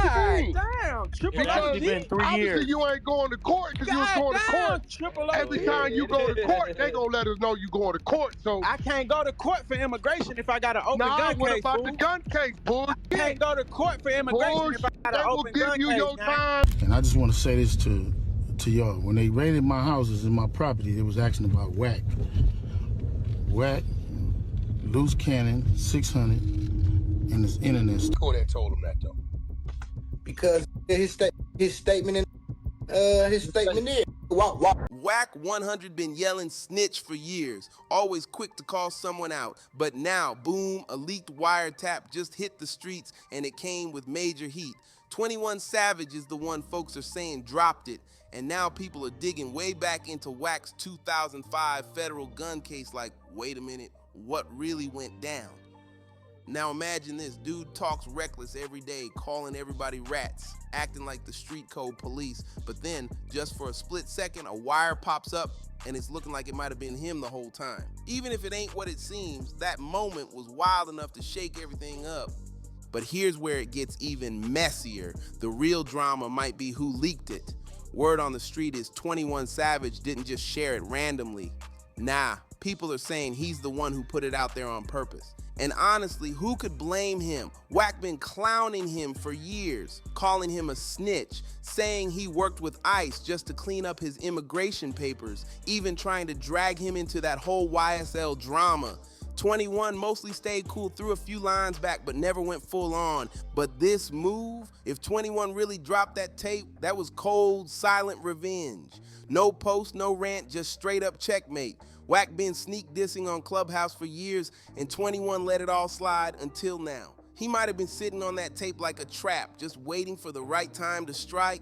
mean? Damn, Triple Because OG. been 3 obviously years. you ain't going to court because you was going to court. Triple OG. Every time you go to court, they gonna let us know you going to court. So I can't go to court for immigration if I got an open nah, gun what case, about fool. the gun case, bullshit? I can't go to court for immigration if I got They an will open give gun you case, your gang. time. And I just want to say this to y'all. When they raided my houses and my property, they was asking about Wack. Wack, loose cannon, 600, and his internet. Who that told him that though? Because his statement is Wack 100 been yelling snitch for years, always quick to call someone out. But now, boom, a leaked wiretap just hit the streets and it came with major heat. 21 Savage is the one folks are saying dropped it, and now people are digging way back into Wack's 2005 federal gun case like, wait a minute, what really went down? Now imagine this, dude talks reckless every day, calling everybody rats, acting like the street code police, but then, just for a split second, a wire pops up and it's looking like it might have been him the whole time. Even if it ain't what it seems, that moment was wild enough to shake everything up. But here's where it gets even messier. The real drama might be who leaked it. Word on the street is 21 Savage didn't just share it randomly. Nah, people are saying he's the one who put it out there on purpose. And honestly, who could blame him? Wack been clowning him for years, calling him a snitch, saying he worked with ICE just to clean up his immigration papers, even trying to drag him into that whole YSL drama. 21 mostly stayed cool, threw a few lines back, but never went full on. But this move, if 21 really dropped that tape, that was cold, silent revenge. No post, no rant, just straight up checkmate. Wack been sneak dissing on Clubhouse for years, and 21 let it all slide until now. He might have been sitting on that tape like a trap, just waiting for the right time to strike.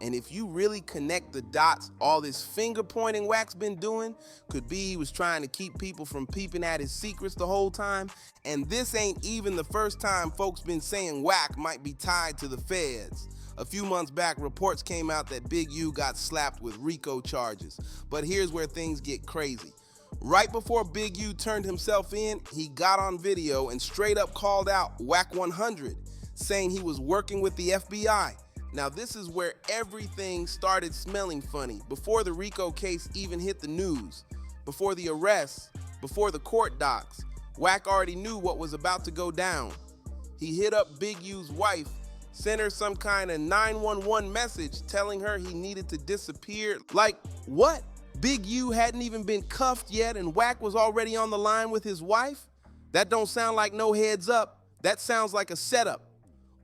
And if you really connect the dots, all this finger pointing Wack's been doing could be he was trying to keep people from peeping at his secrets the whole time. And this ain't even the first time folks been saying Wack might be tied to the feds. A few months back, reports came out that Big U got slapped with RICO charges. But here's where things get crazy. Right before Big U turned himself in, he got on video and straight up called out Wack 100, saying he was working with the FBI. Now this is where everything started smelling funny, before the RICO case even hit the news, before the arrests, before the court docs. Wack already knew what was about to go down. He hit up Big U's wife, sent her some kind of 911 message telling her he needed to disappear. Like, what? Big U hadn't even been cuffed yet and Wack was already on the line with his wife? That don't sound like no heads up. That sounds like a setup.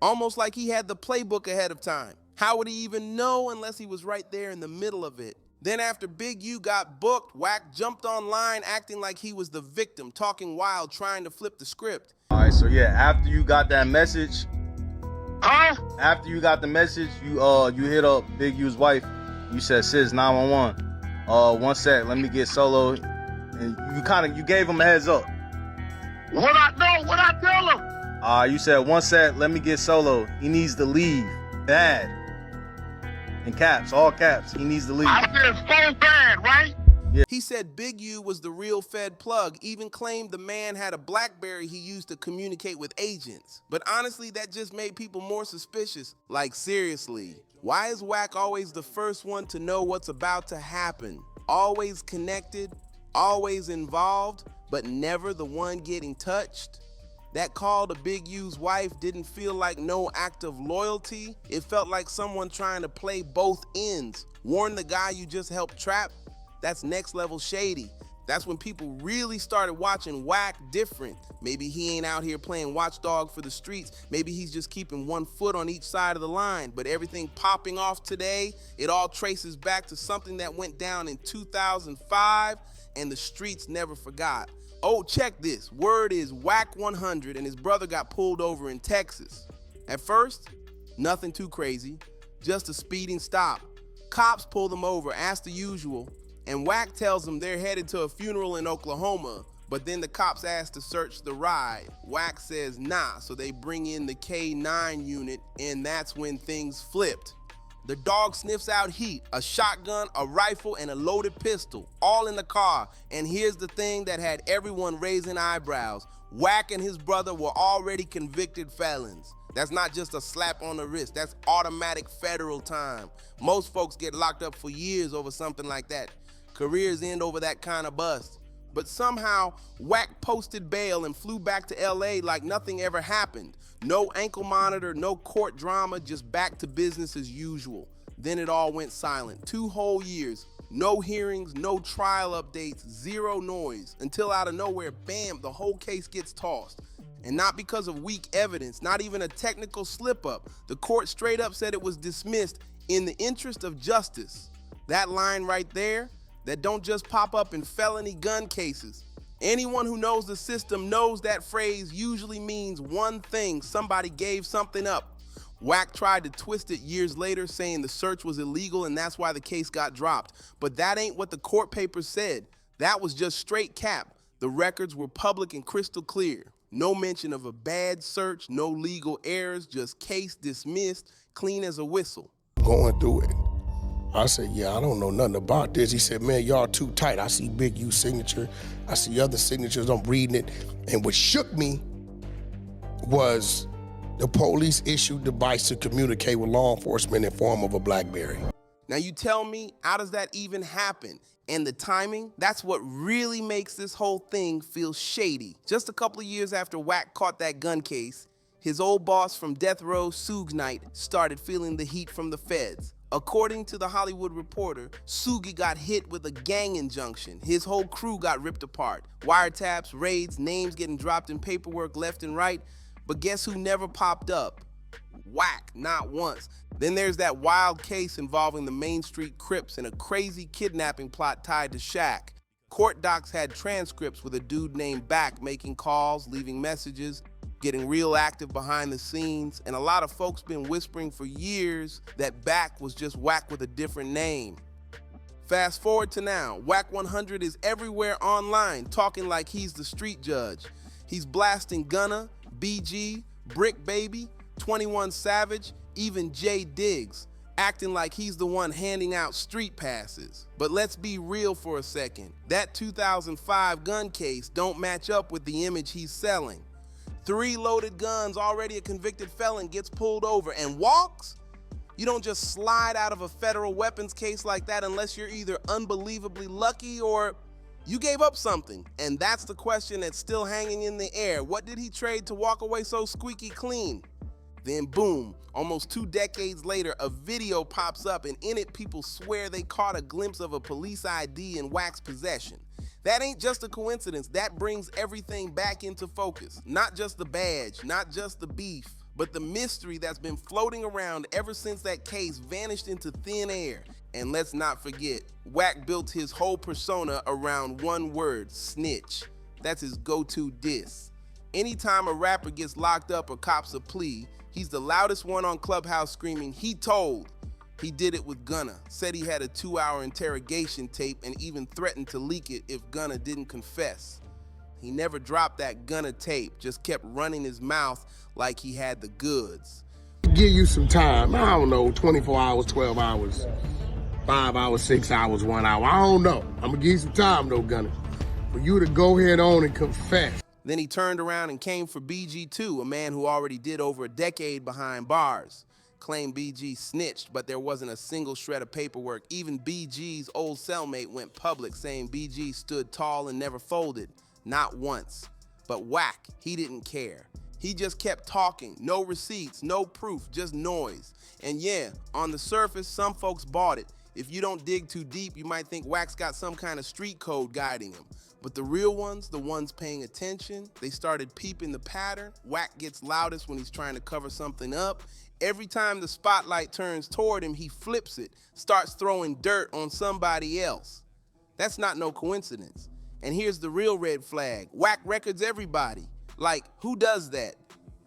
Almost like he had the playbook ahead of time. How would he even know unless he was right there in the middle of it? Then after Big U got booked, Wack jumped online acting like he was the victim, talking wild, trying to flip the script. All right, so yeah, after you got that message, after you got the message, you hit up Big U's wife. You said, sis, 911. One sec, let me get solo. And you gave him a heads up. What I tell him? You said, one sec, let me get solo. He needs to leave. Bad. In caps, all caps. He needs to leave. I said so bad, right? Yeah. He said Big U was the real Fed plug, even claimed the man had a BlackBerry he used to communicate with agents. But honestly, that just made people more suspicious. Like, seriously, why is Wack always the first one to know what's about to happen? Always connected, always involved, but never the one getting touched? That call to Big U's wife didn't feel like no act of loyalty. It felt like someone trying to play both ends. Warn the guy you just helped trap? That's next level shady. That's when people really started watching Wack different. Maybe he ain't out here playing watchdog for the streets. Maybe he's just keeping one foot on each side of the line. But everything popping off today, it all traces back to something that went down in 2005 and the streets never forgot. Oh, check this. Word is Wack 100 and his brother got pulled over in Texas. At first, nothing too crazy, just a speeding stop. Cops pull them over, as the usual, and Wack tells them they're headed to a funeral in Oklahoma, but then the cops ask to search the ride. Wack says nah, so they bring in the K9 unit, and that's when things flipped. The dog sniffs out heat, a shotgun, a rifle, and a loaded pistol, all in the car. And here's the thing that had everyone raising eyebrows. Wack and his brother were already convicted felons. That's not just a slap on the wrist, that's automatic federal time. Most folks get locked up for years over something like that. Careers end over that kind of bust. But somehow, Wack posted bail and flew back to LA like nothing ever happened. No ankle monitor, no court drama, just back to business as usual. Then it all went silent. 2 whole years, no hearings, no trial updates, zero noise, until out of nowhere, bam, the whole case gets tossed. And not because of weak evidence, not even a technical slip-up. The court straight up said it was dismissed in the interest of justice. That line right there, that don't just pop up in felony gun cases. Anyone who knows the system knows that phrase usually means one thing: somebody gave something up. Wack tried to twist it years later, saying the search was illegal and that's why the case got dropped. But that ain't what the court papers said. That was just straight cap. The records were public and crystal clear. No mention of a bad search, no legal errors, just case dismissed, clean as a whistle. Going through it, I said, yeah, I don't know nothing about this. He said, man, y'all too tight. I see Big U signature. I see other signatures. I'm reading it. And what shook me was the police issued device to communicate with law enforcement in form of a BlackBerry. Now you tell me, how does that even happen? And the timing, that's what really makes this whole thing feel shady. Just a couple of years after Wack caught that gun case, his old boss from death row, Suge Knight, started feeling the heat from the feds. According to the Hollywood Reporter, Sugi got hit with a gang injunction. His whole crew got ripped apart. Wiretaps, raids, names getting dropped in paperwork left and right. But guess who never popped up? Wack, not once. Then there's that wild case involving the Main Street Crips and a crazy kidnapping plot tied to Shaq. Court docs had transcripts with a dude named Back making calls, leaving messages, getting real active behind the scenes, and a lot of folks been whispering for years that Back was just Wack with a different name. Fast forward to now, Wack 100 is everywhere online, talking like he's the street judge. He's blasting Gunna, BG, Brick Baby, 21 Savage, even Jay Diggs, acting like he's the one handing out street passes. But let's be real for a second. That 2005 gun case don't match up with the image he's selling. 3 loaded guns, already a convicted felon, gets pulled over and walks? You don't just slide out of a federal weapons case like that unless you're either unbelievably lucky or you gave up something. And that's the question that's still hanging in the air. What did he trade to walk away so squeaky clean? Then boom, almost 2 decades later, a video pops up and in it people swear they caught a glimpse of a police ID in Wack's possession. That ain't just a coincidence, that brings everything back into focus. Not just the badge, not just the beef, but the mystery that's been floating around ever since that case vanished into thin air. And let's not forget, Wack built his whole persona around one word: snitch. That's his go-to diss. Anytime a rapper gets locked up or cops a plea, he's the loudest one on Clubhouse screaming, "He told." He did it with Gunna, said he had a 2-hour interrogation tape and even threatened to leak it if Gunna didn't confess. He never dropped that Gunna tape, just kept running his mouth like he had the goods. Give you some time, I don't know, 24 hours, 12 hours, 5 hours, 6 hours, 1 hour, I don't know. I'm gonna give you some time though, Gunna, for you to go ahead on and confess. Then he turned around and came for BG too, a man who already did over a decade behind bars. Claimed BG snitched, but there wasn't a single shred of paperwork. Even BG's old cellmate went public saying BG stood tall and never folded. Not once. But Wack, he didn't care. He just kept talking. No receipts, no proof, just noise. And yeah, on the surface, some folks bought it. If you don't dig too deep, you might think Wack's got some kind of street code guiding him. But the real ones, the ones paying attention, they started peeping the pattern. Wack gets loudest when he's trying to cover something up. Every time the spotlight turns toward him, he flips it, starts throwing dirt on somebody else. That's not no coincidence. And here's the real red flag. Wack records everybody. Like, who does that?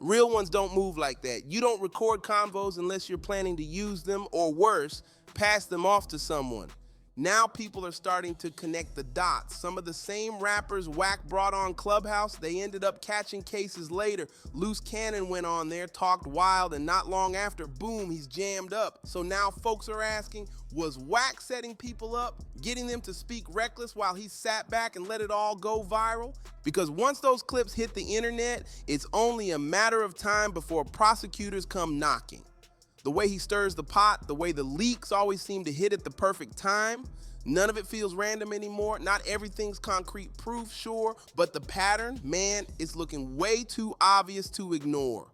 Real ones don't move like that. You don't record convos unless you're planning to use them, or worse, pass them off to someone. Now people are starting to connect the dots. Some of the same rappers Wack brought on Clubhouse, they ended up catching cases later. Loose Cannon went on there, talked wild, and not long after, boom, he's jammed up. So now folks are asking, was Wack setting people up, getting them to speak reckless while he sat back and let it all go viral? Because once those clips hit the internet, it's only a matter of time before prosecutors come knocking. The way he stirs the pot, the way the leaks always seem to hit at the perfect time, none of it feels random anymore. Not everything's concrete proof, sure, but the pattern, man, it's looking way too obvious to ignore.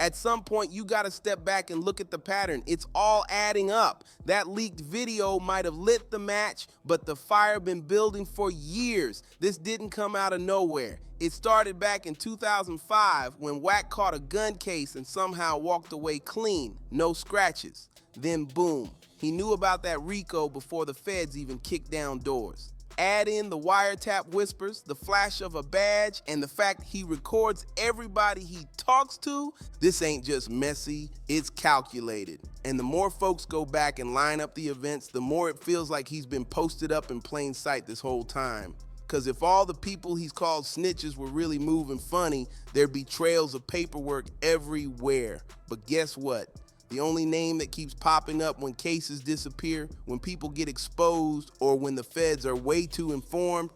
At some point, you gotta step back and look at the pattern. It's all adding up. That leaked video might have lit the match, but the fire been building for years. This didn't come out of nowhere. It started back in 2005 when Wack caught a gun case and somehow walked away clean, no scratches. Then boom, he knew about that RICO before the feds even kicked down doors. Add in the wiretap whispers, the flash of a badge, and the fact he records everybody he talks to, this ain't just messy, it's calculated. And the more folks go back and line up the events, the more it feels like he's been posted up in plain sight this whole time. Cause if all the people he's called snitches were really moving funny, there'd be trails of paperwork everywhere. But guess what? The only name that keeps popping up when cases disappear, when people get exposed, or when the feds are way too informed,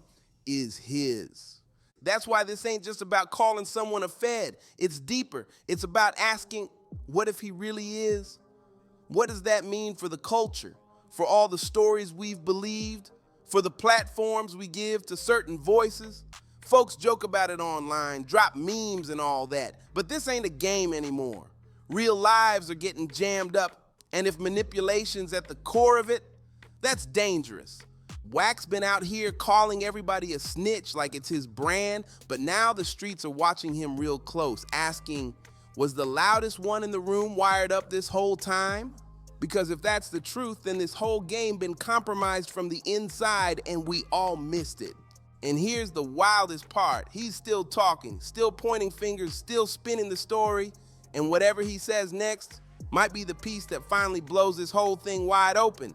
is his. That's why this ain't just about calling someone a fed. It's deeper. It's about asking, what if he really is? What does that mean for the culture? For all the stories we've believed? For the platforms we give to certain voices? Folks joke about it online, drop memes and all that, but this ain't a game anymore. Real lives are getting jammed up, and if manipulation's at the core of it, that's dangerous. Wack's been out here calling everybody a snitch like it's his brand, but now the streets are watching him real close, asking, was the loudest one in the room wired up this whole time? Because if that's the truth, then this whole game been compromised from the inside and we all missed it. And here's the wildest part. He's still talking, still pointing fingers, still spinning the story, and whatever he says next might be the piece that finally blows this whole thing wide open.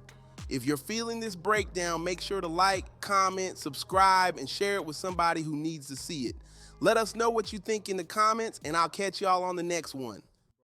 If you're feeling this breakdown, make sure to like, comment, subscribe, and share it with somebody who needs to see it. Let us know what you think in the comments, and I'll catch y'all on the next one.